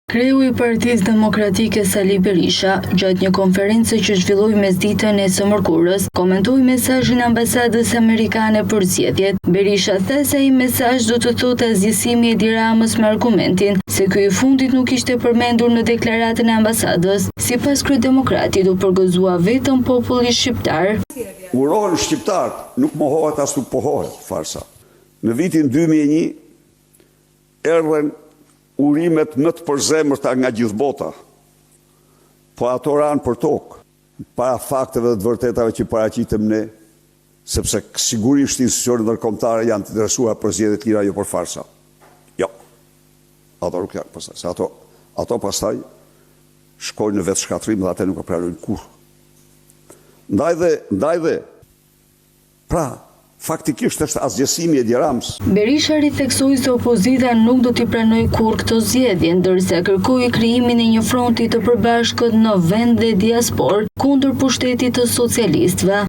Kreu i Partisë Demokratike Sali Berisha, gjatë një konferencë që zhvilloi mesditën e së mërkurës, komentoi mesazhin e ambasadës amerikane për zgjedhjet. Berisha tha se ai mesazh do të thotë zgjësimi i Edi Ramës me argumentin se ky i fundit nuk ishte përmendur në deklaratën e ambasadës. Sipas Kryedemokratit u përgëzua vetëm populli shqiptar. Urohen shqiptarët, nuk mohohet as nuk pohohet farsa. Në vitin 2001 erdhen urimet më të përzemërta nga gjithë bota, po ato ranë për tokë, para fakteve dhe të vërtetave që paraqitëm ne, sepse sigurisht institucionet ndërkombëtare janë të interesuar për zgjedhje të tjera, jo për farsa. Jo. Ato nuk janë pastaj, se ato pastaj shkojnë në vetë shkatrim dhe atë nuk e pranojnë kurrë. Ndaj dhe, pra, faktikisht është asgjësimi i Edi Ramës. Berisha ritheksoi se opozita nuk do t'i pranojë kurrë këto zgjedhje, ndërsa kërkoi krijimin e një fronti të përbashkët në vend dhe diasporë kundër pushtetit të socialistëve.